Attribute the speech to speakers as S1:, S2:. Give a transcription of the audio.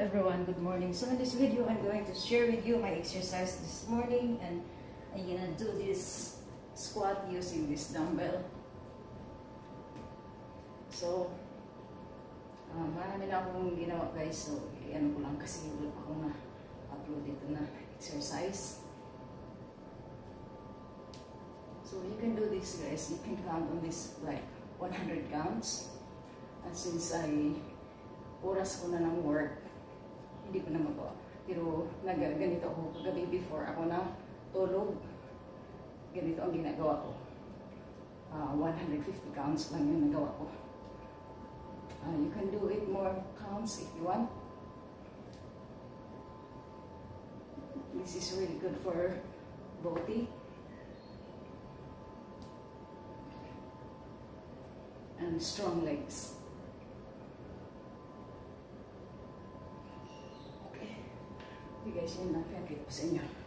S1: everyone, good morning. So in this video, I'm going to share with you my exercise this morning, and I'm gonna do this squat using this dumbbell. So, marami na akong ginawa guys, so ano ko lang kasi wala pa akong na-upload dito na exercise. So you can do this guys, you can count on this like 100 counts. And since oras ko na ng work, hindi ko na magawa. Pero ganito ako kagabi before ako na tulog. Ganito ang ginagawa ko. 150 counts lang yung nagawa ko. You can do it more counts if you want. This is really good for body and strong legs. Okay guys, yun lang. Kaya kita ko sa inyo.